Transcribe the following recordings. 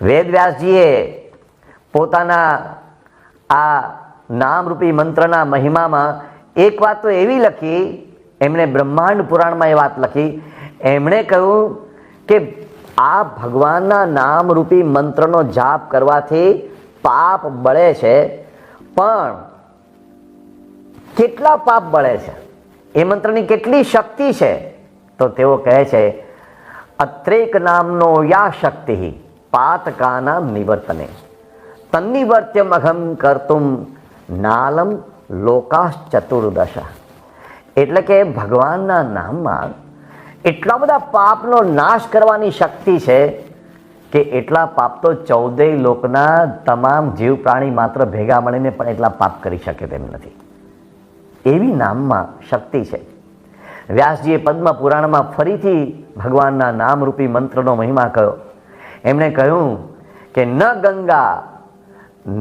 વેદવ્યાસજીએ પોતાના આ નામરૂપી મંત્રના મહિમામાં એક વાત તો એવી લખી, એમણે બ્રહ્માંડ પુરાણમાં એ વાત લખી, એમણે કહ્યું કે આ ભગવાનના નામરૂપી મંત્રનો જાપ કરવાથી પાપ બળે છે, પણ કેટલા પાપ બળે છે, એ મંત્રની કેટલી શક્તિ છે? તો તેઓ કહે છે અત્રેક નામનો યા શક્તિ પાતકાના નિવર્તને તન્નિવર્ત્યમ અહમ કર્તુમ નાલમ લોકાશ ચતુર્દશ. એટલે કે ભગવાનના નામમાં એટલા બધા પાપનો નાશ કરવાની શક્તિ છે કે એટલા પાપ તો 14 લોકના તમામ જીવ પ્રાણી માત્ર ભેગા મળીને પણ એટલા પાપ કરી શકે તેમ નથી. એવી નામમાં શક્તિ છે. વ્યાસજીએ પદ્મ પુરાણમાં ફરીથી ભગવાનના નામરૂપી મંત્રનો મહિમા કહ્યો. એમણે કહ્યું કે ન ગંગા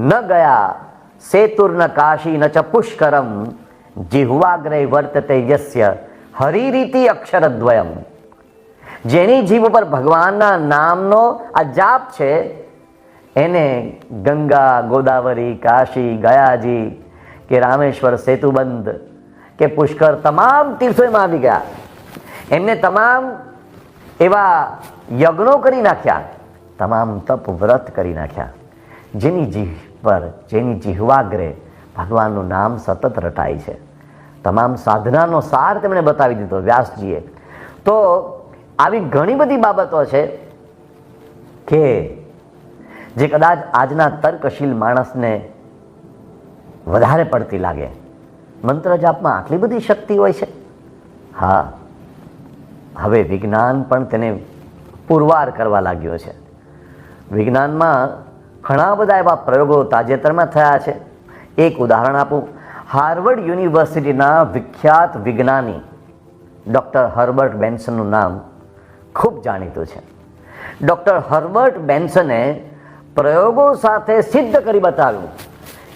ન ગયા સેતુર ન કાશી ન ચ પુષ્કરમ જીહ્વાગ્રે વર્તતે યસ્ય હરિરીતિ અક્ષરદ્વયમ. જેની જીભ ઉપર ભગવાનના નામનો આ જાપ છે એને ગંગા, ગોદાવરી, કાશી, ગયાજી કે રામેશ્વર, સેતુબંધ કે પુષ્કર તમામ તીર્થોમાં આવી ગયા. એમને તમામ એવા યજ્ઞો કરી નાખ્યા, તમામ તપ વ્રત કરી નાખ્યા. જેની જીભ પર, જેની જીહવાગ્રે ભગવાનનું નામ સતત રટાય છે. તમામ સાધનાનો સાર તેમણે બતાવી દીધો વ્યાસજીએ. તો આવી ઘણી બધી બાબતો છે કે જે કદાચ આજના તર્કશીલ માણસને વધારે પડતી લાગે. મંત્ર જાપમાં આટલી બધી શક્તિ હોય છે? હા, હવે વિજ્ઞાન પણ તેને પુરવાર કરવા લાગ્યો છે. વિજ્ઞાનમાં ઘણા બધા એવા પ્રયોગો તાજેતરમાં થયા છે. એક ઉદાહરણ આપું. હાર્વર્ડ યુનિવર્સિટીના વિખ્યાત વિજ્ઞાની ડૉક્ટર હર્બર્ટ બેન્સનનું નામ ખૂબ જાણીતું છે. ડૉક્ટર હર્બર્ટ બેન્સને પ્રયોગો સાથે સિદ્ધ કરી બતાવ્યું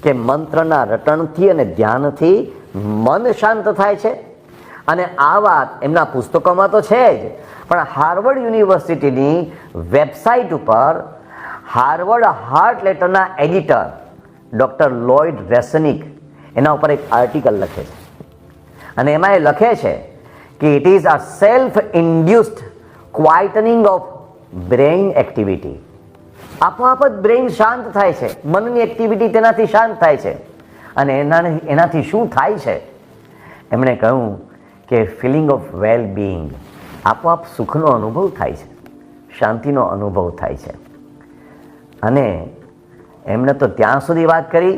કે મંત્રના રટણથી અને ધ્યાનથી મન શાંત થાય છે. અને આ વાત એમના પુસ્તકોમાં તો છે જ, પણ હાર્વર્ડ યુનિવર્સિટીની વેબસાઇટ ઉપર હાર્વર્ડ હાર્ટ લેટરના એડિટર ડૉક્ટર લોઇડ રેસનિક એના ઉપર એક આર્ટિકલ લખે છે. અને એમાં એ લખે છે કે it is a self induced quietening of brain activity. આપોઆપ જ બ્રેઇન શાંત થાય છે, મનની એક્ટિવિટી તેનાથી શાંત થાય છે. અને એનાથી શું થાય છે? એમણે કહ્યું કે ફિલિંગ ઓફ વેલ બીઇંગ, આપોઆપ સુખનો અનુભવ થાય છે, શાંતિનો અનુભવ થાય છે. અને એમણે તો ત્યાં સુધી વાત કરી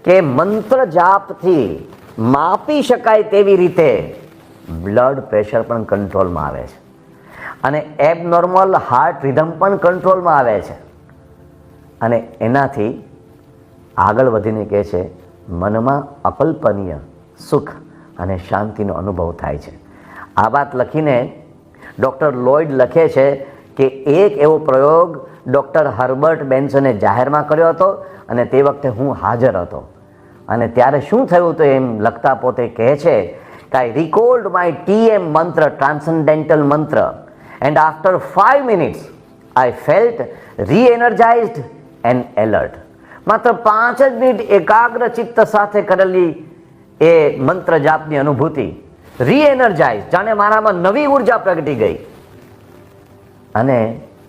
કે મંત્ર જાપથી માપી શકાય તેવી રીતે બ્લડ પ્રેશર પણ કંટ્રોલમાં આવે છે અને એબનોર્મલ હાર્ટ રિધમ પણ કંટ્રોલમાં આવે છે. અને એનાથી આગળ વધીને કહે છે મનમાં અકલ્પનીય સુખ અને શાંતિનો અનુભવ થાય છે. આ વાત લખીને ડૉક્ટર લોઇડ લખે છે કે એક એવો પ્રયોગ ડૉક્ટર હર્બર્ટ બેન્સને જાહેરમાં કર્યો હતો અને તે વખતે હું હાજર હતો. અને ત્યારે શું થયું તો એમ લખતા પોતે કહે છે કે આઈ રિકોલ્ડ માય TM મંત્ર, ટ્રાન્સેન્ડેન્ટલ મંત્ર, and after 5 minutes I felt reenergised and alert. માત્ર 5 જ મિનિટ એકાગ્ર ચિત્ત સાથે કરેલી એ મંત્ર જાપની અનુભૂતિ, રી-એનર્જાઇઝ, જાણે મારામાં નવી ઉર્જા પ્રગટી ગઈ અને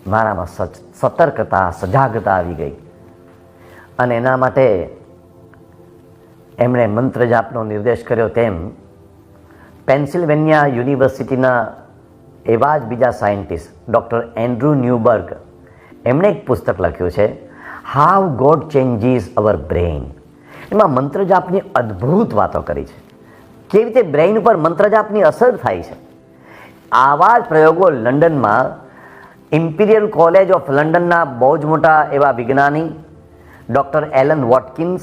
મારામાં સતર્કતા, સજાગતા આવી ગઈ. અને એના માટે એમણે મંત્ર જાપનો નિર્દેશ કર્યો. તેમ પેન્સિલ્વેનિયા યુનિવર્સિટીના એવા જ બીજા સાયન્ટિસ્ટ ડૉક્ટર એન્ડ્રુ ન્યુબર્ગ, એમણે એક પુસ્તક લખ્યું છે how God changes our brain. એમાં મંત્ર જાપની અદ્ભુત વાતો કરી છે, કેવી રીતે બ્રેઇન ઉપર મંત્ર જાપની અસર થાય છે. આવા જ પ્રયોગો લંડનમાં ઇમ્પિરિયલ કોલેજ ઓફ લંડનના બહુ જ મોટા એવા વિજ્ઞાની ડૉક્ટર એલન વોટકિન્સ,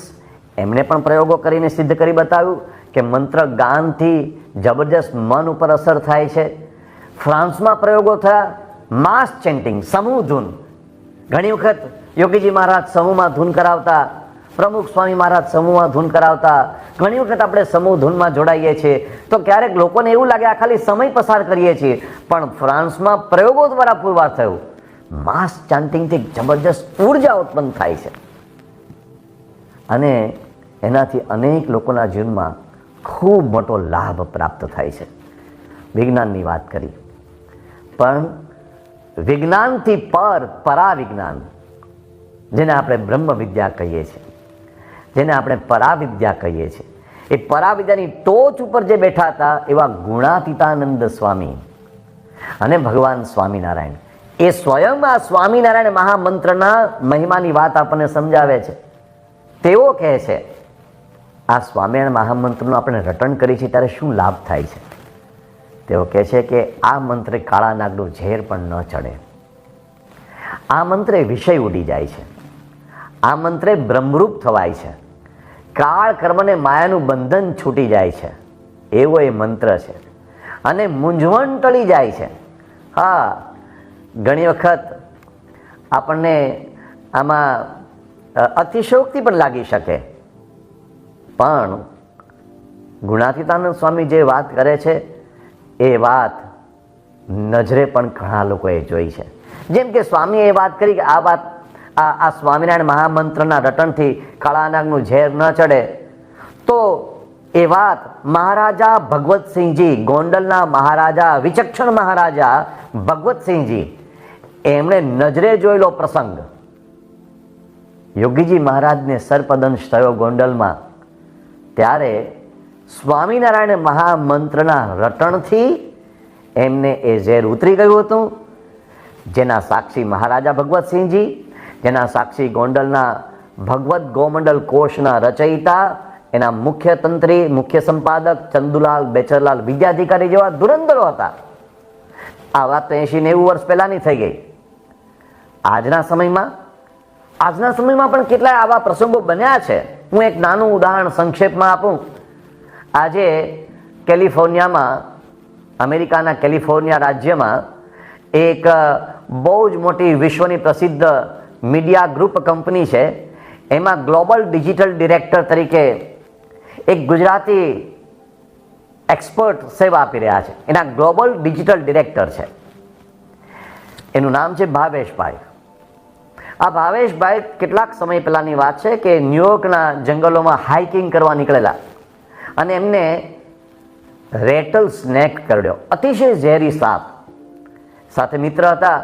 એમણે પણ પ્રયોગો કરીને સિદ્ધ કરી બતાવ્યું કે મંત્ર ગાનથી જબરજસ્ત મન ઉપર અસર થાય છે. ફ્રાન્સમાં પ્રયોગો થયા માસ ચેન્ટિંગ, સમૂહ ધૂન. ઘણી વખત યોગીજી મહારાજ સમૂહમાં ધૂન કરાવતા, પ્રમુખ સ્વામી મહારાજ સમૂહમાં ધૂન કરાવતા. ઘણી વખત આપણે સમૂહ ધૂનમાં જોડાઈએ છીએ તો ક્યારેક લોકોને એવું લાગે આ ખાલી સમય પસાર કરીએ છીએ, પણ ફ્રાન્સમાં પ્રયોગો દ્વારા પુરવાર થયું માસ ચાન્ટિંગથી જબરજસ્ત ઉર્જા ઉત્પન્ન થાય છે અને એનાથી અનેક લોકોના જીવનમાં ખૂબ મોટો લાભ પ્રાપ્ત થાય છે. વિજ્ઞાનની વાત કરી, પણ વિજ્ઞાનથી પરાવિજ્ઞાન, જેને આપણે બ્રહ્મ વિદ્યા કહીએ છીએ, જેને આપણે પરાવિદ્યા કહીએ છીએ, એ પરાવિદ્યાની ટોચ ઉપર જે બેઠા હતા એવા ગુણાતીતાનંદ સ્વામી અને ભગવાન સ્વામિનારાયણ, એ સ્વયં આ સ્વામિનારાયણ મહામંત્રના મહિમાની વાત આપણને સમજાવે છે. તેઓ કહે છે આ સ્વામિનારાયણ મહામંત્રનું આપણે રટણ કરીએ છીએ ત્યારે શું લાભ થાય છે. તેઓ કહે છે કે આ મંત્રે કાળા નાગનું ઝેર પણ ન ચડે, આ મંત્રે વિષય ઉડી જાય છે, આ મંત્રે બ્રહ્મરૂપ થવાય છે, કાળ કર્મને માયાનું બંધન છૂટી જાય છે, એવો એ મંત્ર છે અને મૂંઝવણ ટળી જાય છે. હા, ઘણી વખત આપણને આમાં અતિશયોક્તિ પણ લાગી શકે, પણ ગુણાતીતાનંદ સ્વામી જે વાત કરે છે એ વાત નજરે પણ ઘણા લોકોએ જોઈ છે. જેમ કે સ્વામીએ એ વાત કરી કે આ વાત આ સ્વામિનારાયણ મહામંત્રના રટણથી કાળા નાગનું ઝેર ન ચડે, તો એ વાત મહારાજા ભગવતસિંહજી, ગોંડલના મહારાજા, વિચક્ષણ મહારાજા ભગવતસિંહજી, એમણે નજરે જોયેલો પ્રસંગ. યોગીજી મહારાજને સર્પદંશ થયો ગોંડલમાં, ત્યારે સ્વામિનારાયણ મહામંત્રના રટણથી એમને એ ઝેર ઉતરી ગયું હતું, જેના સાક્ષી મહારાજા ભગવતસિંહજી, જેના સાક્ષી ગોંડલના ભગવત ગોમંડલ કોશના રચયિતા, એના મુખ્ય તંત્રી, મુખ્ય સંપાદક ચંદુલાલ બેચરલાલ વિદ્યાધિકારી જેવા ધુરંધરો હતા. આ વાત તો 80-90 વર્ષ પહેલાની થઈ ગઈ. આજના સમયમાં પણ કેટલાય આવા પ્રસંગો બન્યા છે. હું એક નાનું ઉદાહરણ સંક્ષેપમાં આપું. આજે કેલિફોર્નિયામાં, અમેરિકાના કેલિફોર્નિયા રાજ્યમાં એક બહુ જ મોટી વિશ્વની પ્રસિદ્ધ મીડિયા ગ્રુપ કંપની છે. એમાં ગ્લોબલ ડિજિટલ ડિરેક્ટર તરીકે એક ગુજરાતી એક્સપર્ટ સેવા આપી રહ્યા છે. એના ગ્લોબલ ડિજિટલ ડિરેક્ટર છે. એનું નામ છે ભાવેશભાઈ. આ ભાવેશભાઈ કેટલાક સમય પહેલાની વાત છે કે ન્યુયોર્કના જંગલોમાં હાઇકિંગ કરવા નીકળેલા અને એમને રેટલ સ્નેક કરડ્યો, અતિશય ઝેરી સાપ. સાથે મિત્ર હતા,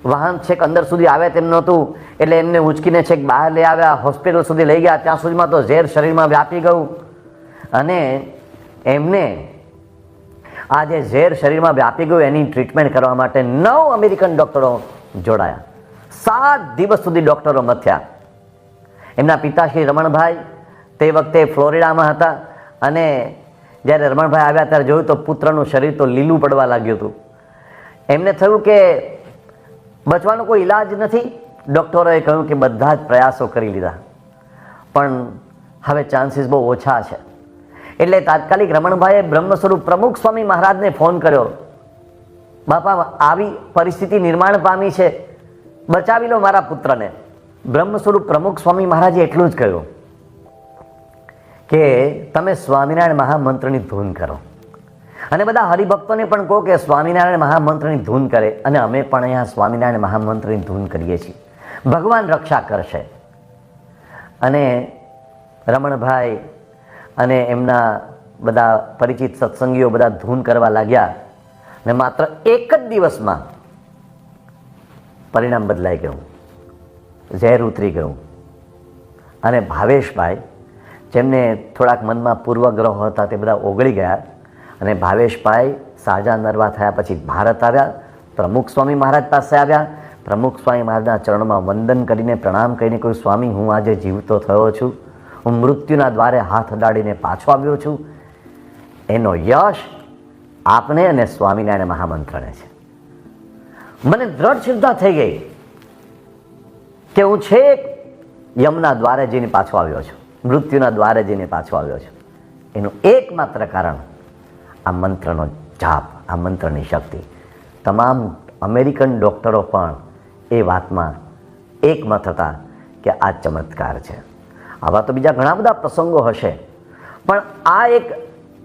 વાહન છેક અંદર સુધી આવે તેમ નહોતું, એટલે એમને ઉંચકીને છેક બહાર લઈ આવ્યા, હોસ્પિટલ સુધી લઈ ગયા. ત્યાં સુધીમાં તો ઝેર શરીરમાં વ્યાપી ગયું અને એમને આ જે ઝેર શરીરમાં વ્યાપી ગયું એની ટ્રીટમેન્ટ કરવા માટે 9 અમેરિકન ડૉક્ટરો જોડાયા. 7 દિવસ સુધી ડૉક્ટરો મથ્યા. એમના પિતાશ્રી રમણભાઈ તે વખતે ફ્લોરિડામાં હતા અને જ્યારે રમણભાઈ આવ્યા ત્યારે જોયું તો પુત્રનું શરીર તો લીલું પડવા લાગ્યું હતું. એમને થયું કે બચવાનો કોઈ ઈલાજ નથી. ડૉક્ટરોએ કહ્યું કે બધા જ પ્રયાસો કરી લીધા, પણ હવે ચાન્સીસ બહુ ઓછા છે. એટલે તાત્કાલિક રમણભાઈએ બ્રહ્મ સ્વરૂપ પ્રમુખ સ્વામી મહારાજને ફોન કર્યો. બાપા, આવી પરિસ્થિતિ નિર્માણ પામી છે, બચાવી લો મારા પુત્રને. બ્રહ્મ સ્વરૂપ પ્રમુખ સ્વામી મહારાજે એટલું જ કહ્યું કે તમે સ્વામિનારાયણ મહામંત્રની ધૂન કરો અને બધા હરિભક્તોને પણ કહો કે સ્વામિનારાયણ મહામંત્રની ધૂન કરે. અને અમે પણ અહીંયા સ્વામિનારાયણ મહામંત્રની ધૂન કરીએ છીએ. ભગવાન રક્ષા કરશે. અને રમણભાઈ અને એમના બધા પરિચિત સત્સંગીઓ બધા ધૂન કરવા લાગ્યા અને માત્ર એક જ દિવસમાં પરિણામ બદલાઈ ગયું, ઝેર ઉતરી ગયું. અને ભાવેશભાઈ, જેમને થોડાક મનમાં પૂર્વગ્રહો હતા, તે બધા ઓગળી ગયા અને ભાવેશભાઈ સાજા નરવા થયા પછી ભારત આવ્યા. પ્રમુખ સ્વામી મહારાજ પાસે આવ્યા. પ્રમુખ સ્વામી મહારાજના ચરણમાં વંદન કરીને પ્રણામ કરીને કહ્યું, સ્વામી, હું આજે જીવતો થયો છું, હું મૃત્યુના દ્વારે હાથ અડાડીને પાછો આવ્યો છું. એનો યશ આપને અને સ્વામિનારાયણ મહામંત્રને છે. મને દ્રઢ શ્રદ્ધા થઈ ગઈ કે હું છેક યમના દ્વારે જઈને પાછો આવ્યો છું, મૃત્યુના દ્વારે જઈને પાછો આવ્યો છું. એનું એકમાત્ર કારણ આ મંત્રનો જાપ, આ મંત્રની શક્તિ. તમામ અમેરિકન ડૉક્ટરો પણ એ વાતમાં એકમત હતા કે આ ચમત્કાર છે. આવા તો બીજા ઘણા બધા પ્રસંગો હશે, પણ આ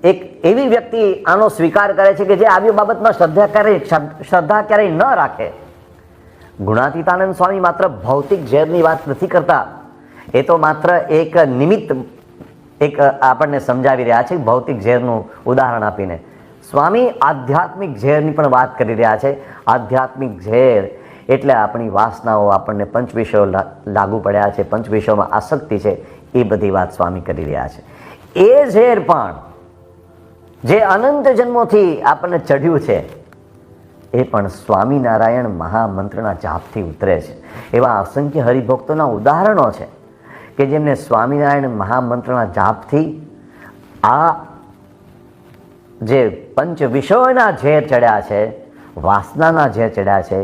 એક એવી વ્યક્તિ આનો સ્વીકાર કરે છે કે જે આવી બાબતમાં શ્રદ્ધા ક્યારેય ન રાખે ગુણાતીતાનંદ સ્વામી માત્ર ભૌતિક ઝેરની વાત નથી કરતા, એ તો માત્ર એક નિમિત્ત એક આપણને સમજાવી રહ્યા છે ભૌતિક ઝેરનું ઉદાહરણ આપીને. સ્વામી આધ્યાત્મિક ઝેરની પણ વાત કરી રહ્યા છે. આધ્યાત્મિક ઝેર એટલે આપણી વાસનાઓ, આપણને પંચ વિષયો લાગુ પડ્યા છે, પંચ વિષયોમાં આસક્તિ છે, એ બધી વાત સ્વામી કરી રહ્યા છે. એ ઝેર પણ જે અનંત જન્મોથી આપણને ચઢ્યું છે એ પણ સ્વામિનારાયણ મહામંત્રના જાપથી ઉતરે છે. એવા અસંખ્ય હરિભક્તોના ઉદાહરણો છે કે જેમને સ્વામિનારાયણ મહામંત્રના જાપથી આ જે પંચ વિષયોના ઝેર ચડ્યા છે, વાસનાના ઝેર ચડ્યા છે,